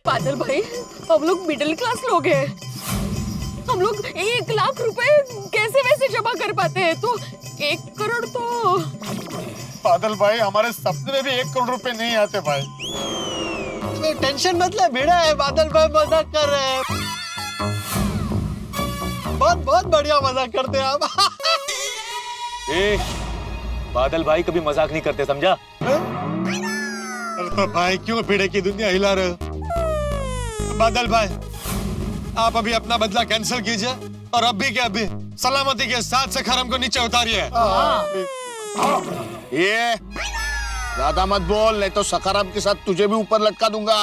बादल भाई, हम लोग मिडिल क्लास लोग हैं। हम लोग 1 लाख रुपए कैसे वैसे जमा कर पाते हैं, तो 1 करोड़ तो। बादल भाई, हमारे सपने में भी 1 करोड़ रुपए नहीं आते भाई। टेंशन मत ले, भिड़ा है। बादल भाई मजाक कर रहे हैं। बहुत बहुत बढ़िया मजाक करते हैं आप। बादल भाई कभी मजाक नहीं करते, समझा? अरे तो भाई क्यों भिड़े की दुनिया हिला रहे हो? बादल भाई, आप अभी अपना बदला कैंसिल कीजिए और अभी के अभी सलामती के साथ सखाराम को नीचे उतारिए। ये ज्यादा मत बोल, नहीं तो सखाराम के साथ तुझे भी ऊपर लटका दूंगा।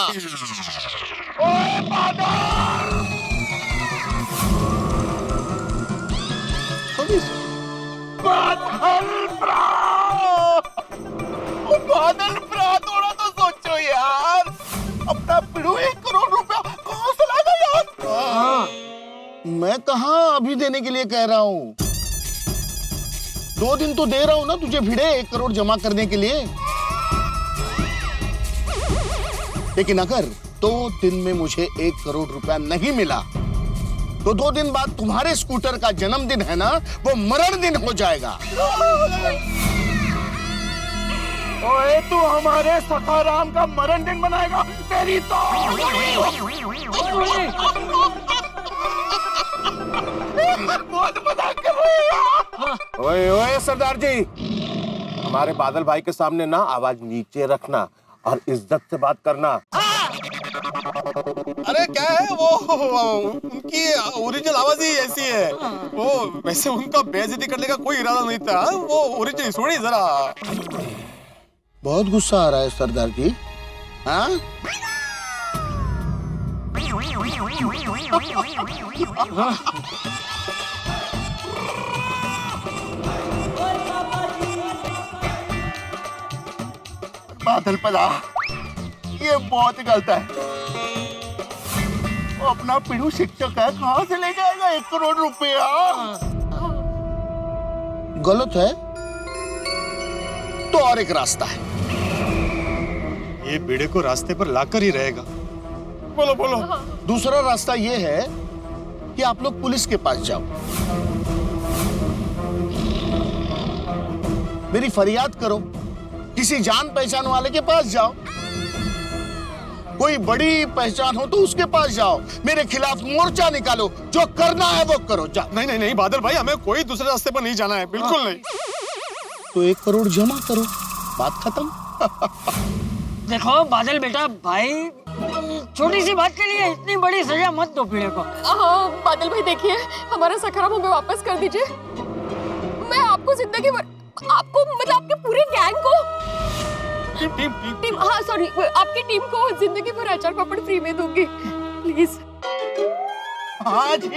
बादल भ्रा, थोड़ा तो सोचो यार। अपना पिड़ू 1 करोड़ रुपया कहाँ से लाएगा यार? मैं कहाँ अभी देने के लिए कह रहा हूँ, 2 दिन तो दे रहा हूँ ना तुझे भिड़े 1 करोड़ जमा करने के लिए। लेकिन अगर 2 दिन में मुझे 1 करोड़ रुपया नहीं मिला तो 2 दिन बाद तुम्हारे स्कूटर का जन्मदिन है ना, वो मरण दिन हो जाएगा। ओए, तू हमारे सखाराम का मरण दिन बनाएगा? तेरी तो बहुत मजाक कर रहे हैं। ओए ओए सरदार जी, हमारे बादल भाई के सामने ना आवाज नीचे रखना और इज्जत से बात करना। अरे क्या है वो, उनकी ओरिजिनल आवाज ही ऐसी है। वो वैसे उनका बेइज्जती करने का कोई इरादा नहीं था। वो ओरिजिनल सुनिए जरा। बहुत गुस्सा आ रहा है सरदार जी। हाँ, बादल पदा, ये बहुत गलत है। वो अपना पिड़ू शिक्षक है, कहाँ से ले जाएगा 1 करोड़ रुपया? गलत है तो और एक रास्ता है। ये बेड़े को रास्ते पर लाकर ही रहेगा। बोलो बोलो। दूसरा रास्ता ये है कि आप लोग पुलिस के पास जाओ, मेरी फरियाद करो, किसी जान पहचान वाले के पास जाओ, कोई बड़ी पहचान हो तो उसके पास जाओ, मेरे खिलाफ मोर्चा निकालो, जो करना है वो करो। जाओ। नहीं नहीं नहीं बादल भाई, हमें कोई दूसरे रास्ते पर नहीं जाना है, बिल्कुल नहीं। तो 1 करोड़ जमा करो, बात खत्म। देखो बादल बेटा भाई, छोटी सी बात के लिए इतनी बड़ी सजा मत दो पीड़े को। हाँ बादल भाई, देखिए हमारा सखाराम हमें वापस कर दीजिए। मैं आपको जिंदगी भर, आपको मतलब आपके पूरे गैंग को, टीम हाँ सॉरी, आपकी टीम को जिंदगी भर अचार पापड़ फ्री में दूंगी, प्लीज। हाँ जी,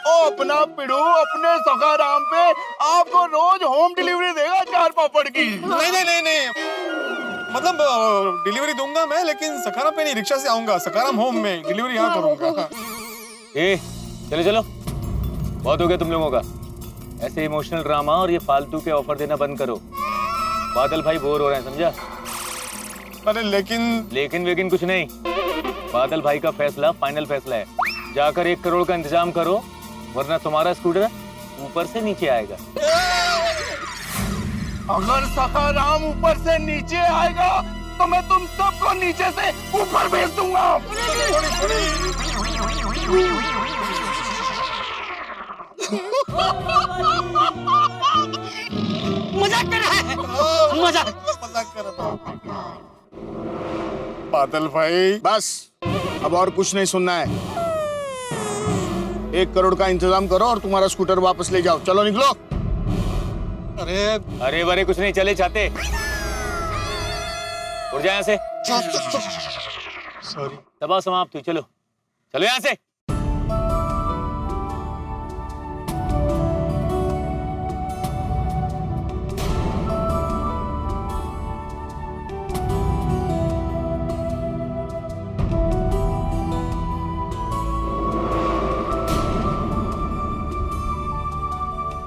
ओ अपना पिड़ू अपने सखाराम पे आपको रोज होम डिलीवरी देगा अचार पापड़ की। नहीं नहीं नहीं नहीं, मतलब डिलीवरी दूंगा मैं, लेकिन सखाराम पे नहीं, रिक्शा से आऊंगा। सखाराम होम में डिलीवरी यहाँ करूंगा। चलो चलो, बहुत हो गया तुम लोगों का। ऐसे इमोशनल ड्रामा और ये फालतू के ऑफर देना बंद करो। बादल भाई बोर हो रहे हैं, समझा? अरे लेकिन वेकिन कुछ नहीं। बादल भाई का फैसला फाइनल फैसला है। जाकर 1 करोड़ का इंतजाम करो, वरना तुम्हारा स्कूटर ऊपर से नीचे आएगा। अगर सखाराम ऊपर से नीचे आएगा तो मैं तुम सबको नीचे से ऊपर भेज दूंगा। मजाक कर रहा है, मजाक कर रहा था। बादल भाई बस, अब और कुछ नहीं सुनना है। 1 करोड़ का इंतजाम करो और तुम्हारा स्कूटर वापस ले जाओ। चलो निकलो। अरे बरे कुछ नहीं, चले चाहते उड़ जाए यहाँ से। सॉरी। सभा समाप्त हुई, चलो चलो यहाँ से।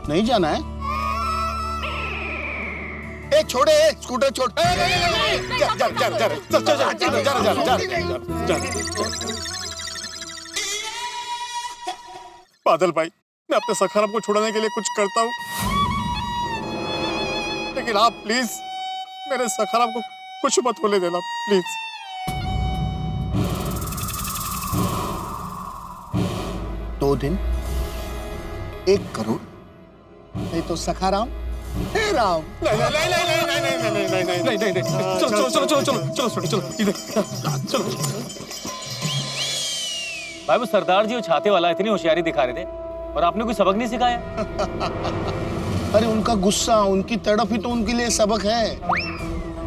नहीं जाना है? एक छोड़े स्कूटर छोड़ बादल भाई, मैं अपने सखाराम को छुड़ाने के लिए कुछ करता हूँ, लेकिन आप प्लीज मेरे सखाराम को कुछ मत होने देना प्लीज। 2 दिन 1 करोड़ नहीं तो सखाराम हे राम। नहीं नहीं नहीं नहीं नहीं नहीं नहीं नहीं नहीं नहीं नहीं, चलो चलो चलो चलो चलो चलो चलो चलो इधर चलो। भाई वो सरदार जी वो छाते वाला इतनी होशियारी दिखा रहे थे और आपने कोई सबक नहीं सिखाया। अरे उनका गुस्सा, उनकी तड़प ही तो उनके लिए सबक है,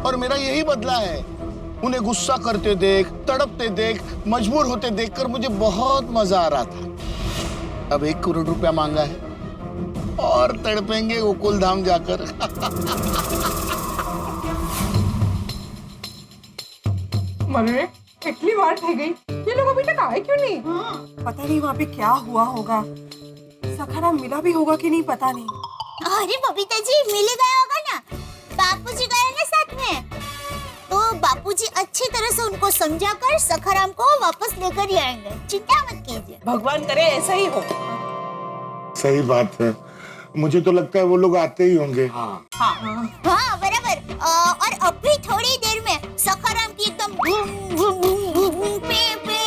और मेरा यही बदला है। उन्हें गुस्सा करते देख, तड़पते देख, मजबूर होते देखकर मुझे बहुत मजा आ रहा था। अब 1 करोड़ रुपया मांगा है और तड़पेंगे गोकुल धाम जाकर। मरे कितनी बार ठह गई, ये लोग अभी तक आए क्यों नहीं? पता नहीं वहाँ पे क्या हुआ होगा, सखाराम मिला भी होगा कि नहीं पता नहीं। अरे बबीता जी मिल गया होगा ना, बापूजी गए ना साथ में, तो बापूजी अच्छी तरह से उनको समझाकर सखाराम को वापस लेकर ही आएंगे, चिंता मत कीजिए। भगवान करे ऐसा ही हो। सही बात है, मुझे तो लगता है वो लोग आते ही होंगे। हाँ बराबर। और अभी थोड़ी देर में सखाराम की एकदम भूम भूम भूम भूम पे पे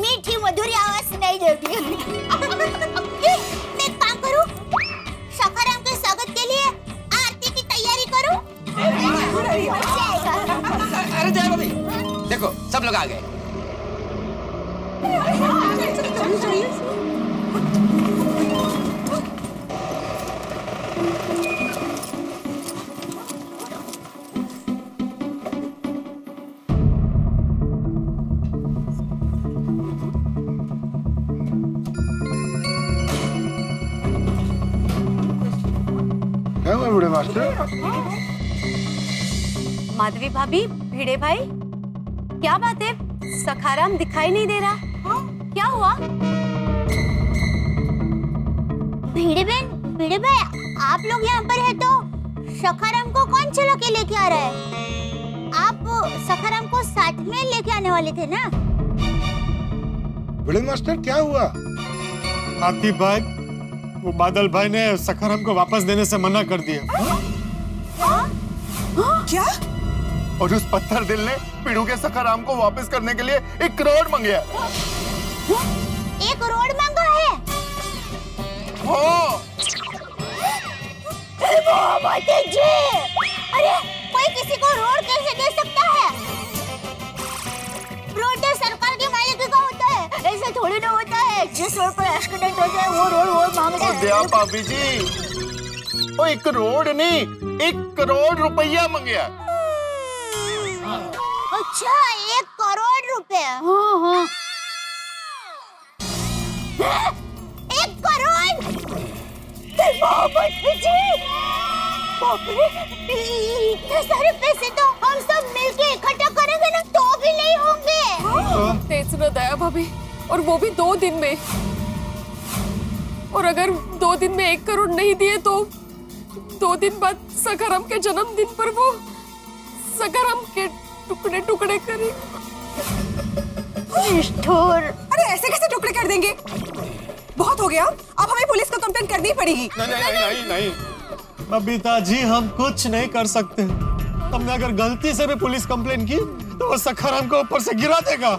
मीठी मधुर आवाज सुनाई देगी। मैं काम करूं, सखाराम के स्वागत के लिए आरती की तैयारी करूं। अरे जय भाभी, देखो सब लोग आ गए। क्या हुआ बड़े मास्टर? माधवी भाभी, भिड़े भाई, क्या बात है? सखाराम दिखाई नहीं दे रहा। क्या हुआ? भिड़े भाई, आप लोग यहाँ पर है तो सखाराम को कौन चला के लेके आ रहा है? आप सखाराम को साथ में लेके आने वाले थे ना? बड़े मास्टर क्या हुआ? आतिफ भाई, वो बादल भाई ने सखाराम को वापस देने से मना कर दिया। क्या? और उस पत्थर दिल ने पीड़ू के सखाराम को वापस करने के लिए 1 करोड़ मांगा। 1 करोड़ मांगा है? हाँ। जी, अरे कोई किसी को रोड कैसे दे सकता है? रोड तो सरकार के मालिक का होता है, ऐसा थोड़ी ना होता है। जिस रोड पर एक्सीडेंट हो जाए वो रोड वो मांगता है। दया भाभी जी, वो 1 करोड़ नहीं 1 करोड़ रुपया मांगा। अच्छा 1 करोड़ रुपए। हाँ। 1 करोड़? इतने सारे पैसे तो हम सब मिलके इकट्ठा करेंगे ना तो भी नहीं होंगे। तेज न दया भाभी, और वो भी 2 दिन में। और अगर 2 दिन में 1 करोड़ नहीं दिए तो 2 दिन बाद सखाराम के जन्मदिन पर वो सखाराम के टुकड़े टुकड़े करे। अरे ऐसे कैसे टुकड़े कर देंगे? बहुत हो गया, अब हमें पुलिस को कंप्लेंट करनी पड़ेगी। नहीं बबीता जी, हम कुछ नहीं कर सकते। हमने अगर गलती से भी पुलिस कंप्लेंट की तो वो सखाराम को ऊपर से गिरा देगा।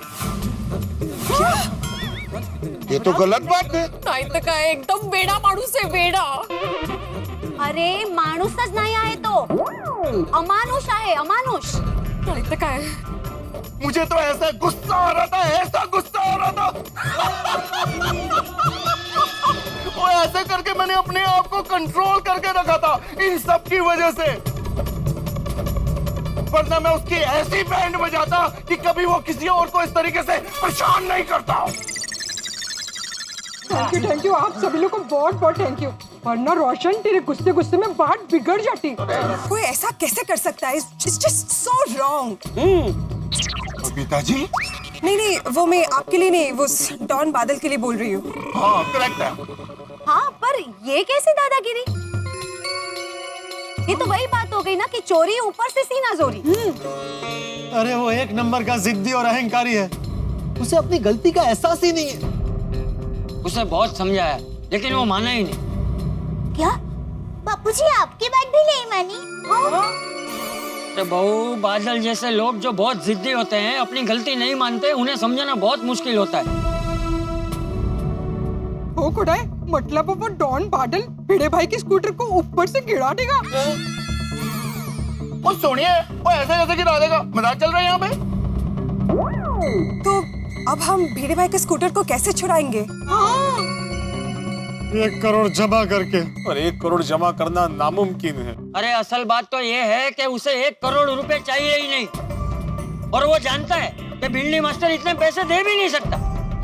ये तो गलत बात है। नाही तर काय, एकदम वेडा माणूस आहे, वेडा। अरे माणूसच नाही आहे तो, अमानुष आहे, अमानुष। नाही तर काय, मुझे तो ऐसा गुस्सा आ रहा था, ऐसा गुस्सा आ रहा था। वो ऐसे करके मैंने अपने आप को कंट्रोल करके रखा था इन सब की वजह से, वरना मैं उसकी ऐसी बैंड बजाता कि कभी वो किसी और को इस तरीके से परेशान नहीं करता। थैंक यू, आप सभी लोग को बहुत बहुत थैंक यू, वरना रोशन तेरे गुस्से गुस्से में बात बिगड़ जाती। कोई ऐसा कैसे कर सकता है? It's just so wrong. Babita ji, नहीं, वो मैं आपके लिए नहीं, वो डॉन बादल के लिए बोल रही हूँ। हाँ करेक्ट है। हाँ, पर ये कैसी दादागिरी? ये तो वही बात हो गई ना कि चोरी ऊपर से सीना जोरी। अरे वो एक नंबर का जिद्दी और अहंकारी है, उसे अपनी गलती का एहसास ही नहीं है। उसे बहुत समझाया लेकिन वो माना ही नहीं। क्या बापूजी आपकी बात भी नहीं मानी? तो बहू, बादल जैसे लोग जो बहुत जिद्दी होते हैं, अपनी गलती नहीं मानते, उन्हें समझाना बहुत मुश्किल होता है। हो खुदाई, मतलब वो डॉन बादल भिड़े भाई की स्कूटर को ऊपर से गिरा देगा। वो सुनिए, वो ऐसे कैसे गिरा देगा? मजाक चल रहा है यहाँ पे? तो अब हम भिड़े भाई के स्कूटर को कैसे छुड़ाएंगे? 1 करोड़ जमा करके। और 1 करोड़ जमा करना नामुमकिन है। अरे असल बात तो ये है कि उसे 1 करोड़ रुपए चाहिए ही नहीं, और वो जानता है कि भिंडी मास्टर इतने पैसे दे भी नहीं सकता।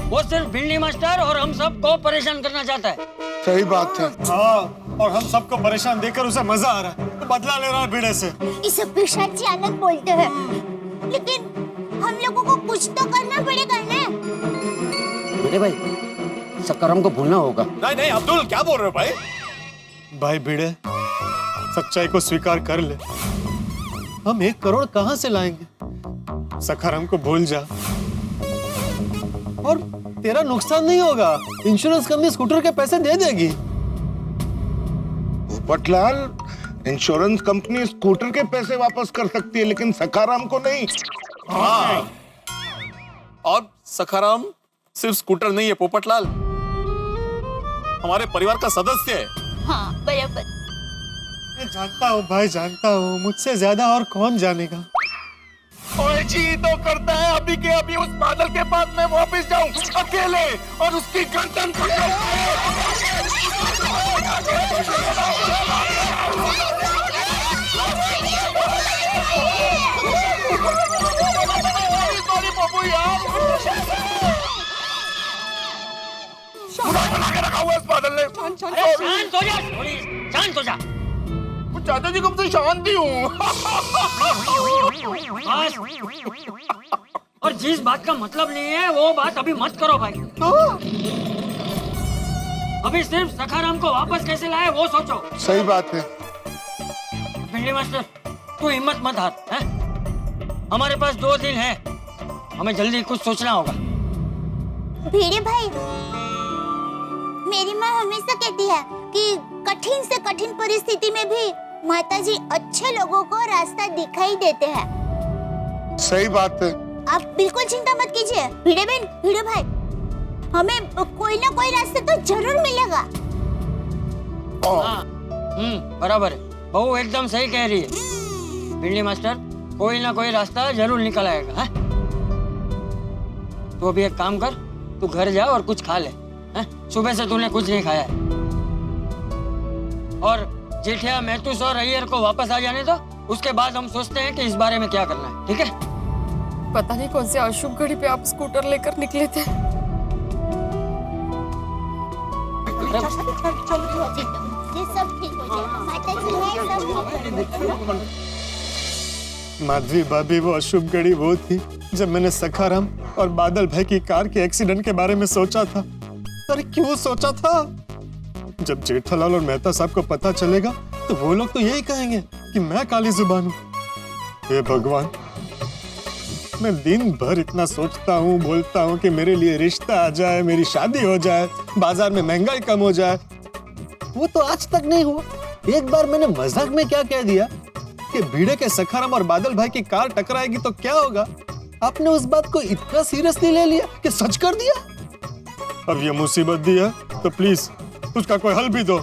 वो सिर्फ भिंडी मास्टर और हम सबको परेशान करना चाहता है। सही बात है। हाँ, और हम सबको परेशान देखकर उसे मजा आ रहा है, तो बदला ले रहा है भिड़े से। इसे पिशाच अलग बोलते हैं, लेकिन हम लोगों को कुछ तो करना पड़ेगा ना। भिड़े भाई, सखाराम को भूलना होगा। नहीं नहीं अब्दुल, क्या बोल रहे हो भाई? भाई भिड़े, सच्चाई को स्वीकार कर ले। हम 1 करोड़ कहाँ से लाएंगे? सखाराम को भूल जा और तेरा नुकसान नहीं होगा। इंश्योरेंस कंपनी स्कूटर के पैसे दे देगी। पोपटलाल, इंश्योरेंस कंपनी स्कूटर के पैसे वापस कर सकती है, लेकिन सखाराम को नहीं। हाँ, और सखाराम सिर्फ स्कूटर नहीं है पोपटलाल, हमारे परिवार का सदस्य है। हाँ बराबर। मैं जानता हूँ भाई, जानता हूँ, मुझसे ज्यादा और कौन जानेगा। ओए जी तो करता है अभी के अभी उस बादल के पास मैं वापस जाऊं अकेले और उसकी गर्दन पकड़ सॉरी पप्पू यार, बना के रखा हुआ इस बादल ने। अरे शांत हो जा, थोड़ी शांत हो जा। चाचा जी कब से शांति हूँ। और जिस बात का मतलब नहीं है वो बात अभी मत करो भाई। अभी सिर्फ सखाराम को वापस कैसे लाए वो सोचो। सही बात है। भिंडी मास्टर, तू हिम्मत मत हार, हैं? हमारे पास 2 दिन है, हमें जल्दी कुछ सोचना होगा। भिड़े भाई, मेरी माँ हमेशा कहती है कि कठिन से कठिन परिस्थिति में भी माताजी अच्छे लोगों को रास्ता दिखाई देते हैं। सही बात है। आप बिल्कुल चिंता मत कीजिए भिड़े बहन, भिड़े भाई, हमें कोई ना कोई रास्ता तो जरूर मिलेगा। हाँ, बराबर है, बहू एकदम सही कह रही है। भिंडी मास्टर, कोई ना कोई रास्ता जरूर निकल आएगा। हैं? तो अभी एक काम कर, तू घर जा और कुछ खा ले। हैं? सुबह से तूने कुछ नहीं खाया है। और जेठिया, महतूस और अय्यर को वापस आ जाने दो, उसके बाद हम सोचते हैं कि इस बारे में क्या करना है। ठीक है? पता नहीं कौन से अशुभ घड़ी पे आप स्कूटर लेकर निकले थे। ये सब ठीक हो जाएगा, माताजी है सब। माधवी भाभी, वो अशुभ घड़ी वो थी जब मैंने सखाराम और बादल भाई की कार के एक्सीडेंट के बारे में सोचा था। अरे क्यों सोचा था? जब जेठालाल और मेहता साहब को पता चलेगा तो वो लोग तो यही कहेंगे कि मैं काली जुबान हूँ। हे भगवान, मैं दिन भर इतना सोचता हूँ, बोलता हूँ कि मेरे लिए रिश्ता आ जाए, मेरी शादी हो जाए, बाजार में महंगाई कम हो जाए। वो तो आज तक नहीं हुआ। एक बार मैंने मजाक में क्या कह दिया कि भिड़े के सखाराम और बादल भाई की कार टकराएगी तो क्या होगा। आपने उस बात को इतना सीरियसली ले लिया कि सच कर दिया। अब ये मुसीबत दी है तो प्लीज उसका कोई हल भी दो।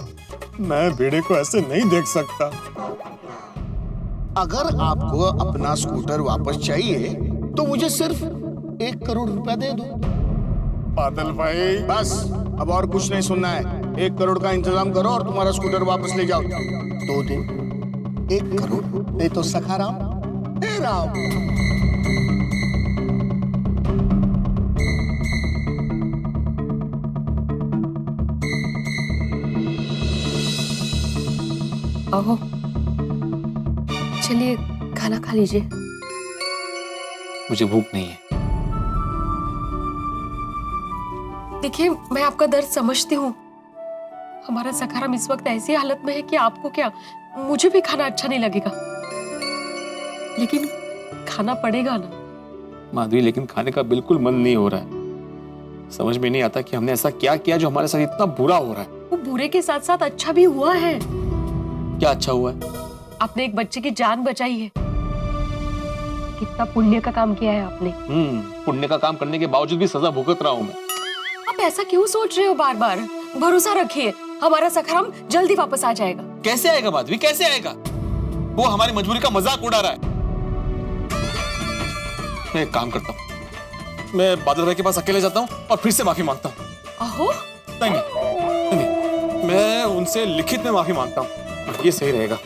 मैं भिड़े को ऐसे नहीं देख सकता। अगर आपको अपना स्कूटर वापस चाहिए तो मुझे सिर्फ 1 करोड़ रुपया दे दो। बादल भाई, बस, अब और कुछ नहीं सुनना है। 1 करोड़ का इंतजाम करो और तुम्हारा स्कूटर वापस ले जाओ। 2 दिन 1 करोड़, नहीं तो सखाराम हे राम। आओ, चलिए खाना खा लीजिए। मुझे भूख नहीं है। देखिए, मैं आपका दर्द समझती हूँ। हमारा सखाराम इस वक्त ऐसी हालत में है कि आपको क्या मुझे भी खाना अच्छा नहीं लगेगा, लेकिन खाना पड़ेगा ना। माधवी, लेकिन खाने का बिल्कुल मन नहीं हो रहा है। समझ में नहीं आता कि हमने ऐसा क्या किया जो हमारे साथ इतना बुरा हो रहा है। वो बुरे के साथ साथ अच्छा भी हुआ है। क्या अच्छा हुआ है? आपने एक बच्चे की जान बचाई है। कितना पुण्य का काम किया है आपने। पुण्य का काम करने के बावजूद भी सजा भुगत रहा हूँ मैं। आप ऐसा क्यों सोच रहे हो बार बार? भरोसा रखिए, हमारा सखराम जल्दी वापस आ जाएगा। कैसे आएगा माधवी, कैसे आएगा? वो हमारी मजबूरी का मजाक उड़ा रहा है। मैं एक काम करता हूँ, मैं बादल भाई के पास अकेले जाता हूँ और फिर से माफी मांगता हूँ। अहो, नहीं, मैं उनसे लिखित में माफी मांगता हूँ, ये सही रहेगा।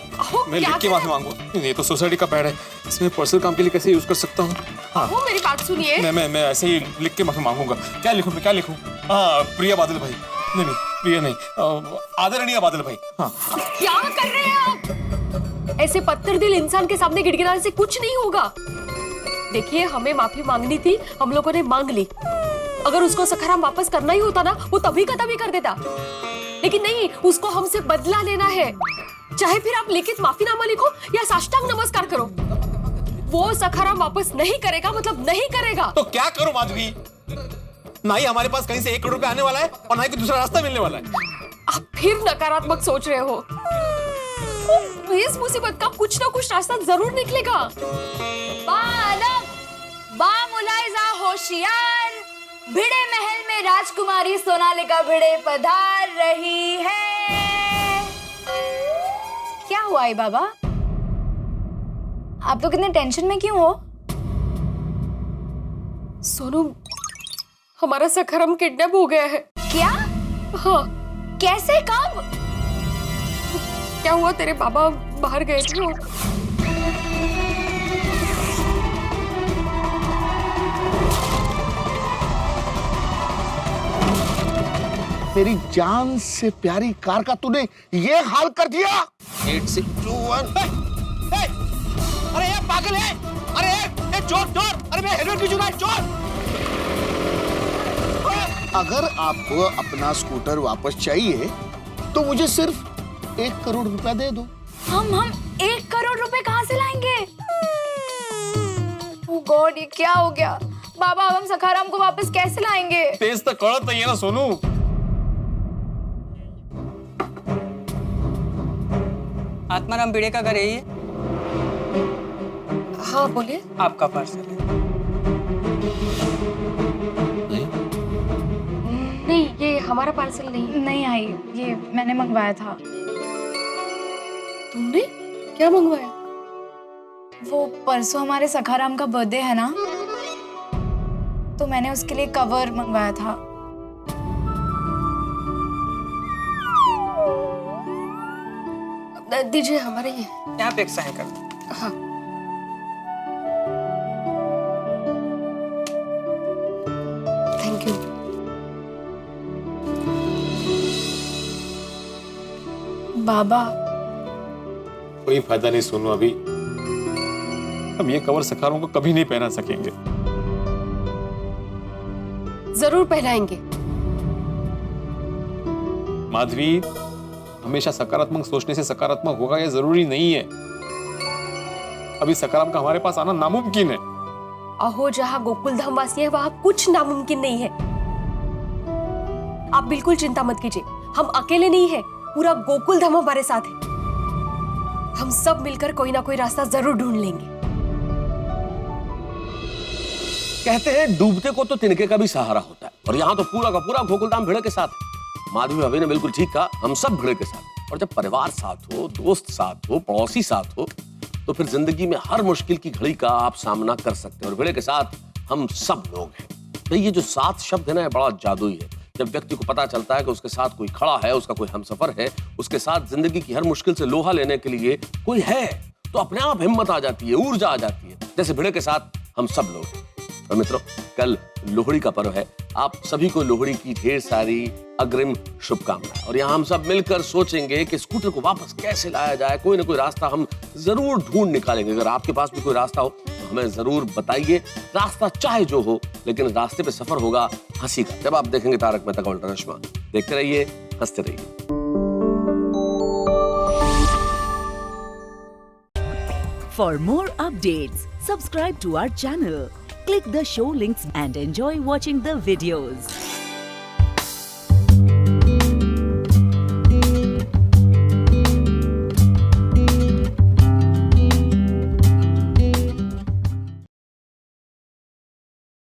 मैं लिख के माफी मांगूंगा। ये तो सोसाइटी का पैड है, इसमें पर्सनल काम के लिए कैसे यूज कर सकता हूँ? हाँ, वो मेरी बात सुनिए। मैं ऐसे ही लिख के माफी मांगूंगा। क्या लिखूं मैं, क्या लिखूं? हाँ, प्रिय बादल भाई। नहीं, प्रिय नहीं, आदरणीय बादल भाई। हाँ। क्या कर रहे हैं आप? ऐसे पत्थर दिल इंसान के सामने गिड़गिड़ाने से कुछ नहीं होगा। देखिए, हमें माफी मांगनी थी, हम लोगों ने मांग ली। अगर उसको सखराम वापस करना ही होता ना, वो तभी का तभी कर देता। लेकिन नहीं, उसको हमसे बदला लेना है। चाहे फिर आप लिखित माफीनामा लिखो या साष्टांग नमस्कार करो, वो सखराम वापस नहीं करेगा, मतलब नहीं करेगा। तो क्या करो माधवी? ना ही हमारे पास कहीं से 1 करोड़ रुपए आने वाला है और ना ही कोई दूसरा रास्ता मिलने वाला है। आप फिर नकारात्मक सोच रहे हो। इस मुसीबत का कुछ ना कुछ रास्ता जरूर निकलेगा। मुलाइजा होशियार, भिड़े महल में राजकुमारी सोनालिका भिड़े पधार रही है। क्या हुआ आई बाबा? आप लोग इतने टेंशन में क्यों हो? सोनू, हमारा सखराम किडनैप हो गया है। क्या? हाँ। कैसे, कब? क्या हुआ, तेरे बाबा बाहर गए थे। मेरी जान से प्यारी कार का तूने ये हाल कर दिया। 8 6 2 1। अरे ये पागल है! अरे ये चोर चोर! अरे मैं हेलमेट क्यों चुरा? चोर! अगर आपको अपना स्कूटर वापस चाहिए तो मुझे सिर्फ 1 करोड़ रुपया दे दो। हम 1 करोड़ रुपए कहाँ से लाएंगे? ओह गॉड, ये क्या हो गया? बाबा, अब हम सखाराम को वापस कैसे लाएंगे? तेज तो कड़त नहीं है ना सोनू। आत्माराम भिड़े का घर है ये? हाँ बोलिए। आपका पार्सल है। नहीं, ये हमारा पार्सल नहीं। नहीं आई, ये मैंने मंगवाया था। तुमने क्या मंगवाया? वो परसों हमारे सखाराम का बर्थडे है ना, तो मैंने उसके लिए कवर मंगवाया था। दीजिए, हमारे ये। यहाँ पे एक साइन कर दो। हाँ। Thank you. बाबा, कोई फायदा नहीं सोनू, अभी हम ये कवर सखारों को कभी नहीं पहना सकेंगे। जरूर पहनाएंगे। माधवी, हमेशा सकारात्मक सोचने से सकारात्मक होगा ये जरूरी नहीं है। अभी सकारात्मक का हमारे पास आना नामुमकिन है। अहो, जहाँ गोकुल धाम वासी है वहाँ कुछ नामुमकिन नहीं है। आप बिल्कुल चिंता मत कीजिए, हम अकेले नहीं है, पूरा गोकुल धाम हमारे साथ है। हम सब मिलकर कोई ना कोई रास्ता जरूर ढूंढ लेंगे। कहते हैं डूबते को तो तिनके का भी सहारा होता है, और यहाँ तो पूरा का पूरा गोकुलधाम भिड़े के साथ है। माधवी भाभी ने बिल्कुल ठीक कहा, हम सब भिड़े के साथ। और जब परिवार साथ हो, दोस्त साथ हो, पड़ोसी साथ हो, तो फिर जिंदगी में हर मुश्किल की घड़ी का आप सामना कर सकते हैं। और भिड़े के साथ हम सब लोग हैं। तो ये जो साथ शब्द है ना, बड़ा जादुई है। जब व्यक्ति को पता चलता है कि उसके साथ कोई खड़ा है, उसका कोई हमसफर है, उसके साथ जिंदगी की हर मुश्किल से लोहा लेने के लिए कोई है, तो अपने आप हिम्मत आ जाती है, ऊर्जा आ जाती है। जैसे भिड़े के साथ हम सब लोग हैं। और मित्रों, कल लोहड़ी का पर्व है। आप सभी को लोहड़ी की ढेर सारी अग्रिम शुभकामनाएं। और यहाँ हम सब मिलकर सोचेंगे कि स्कूटर को वापस कैसे लाया जाए। कोई ना कोई रास्ता हम जरूर ढूंढ निकालेंगे। अगर आपके पास भी कोई रास्ता हो तो हमें जरूर बताइए। रास्ता चाहे जो हो, लेकिन रास्ते पे सफर होगा हंसी का। जब आप देखेंगे तारक मेहता का उल्टा चश्मा, देखते रहिए, हंसते रहिए। For more updates, subscribe to our channel, click the show links and enjoy watching the videos.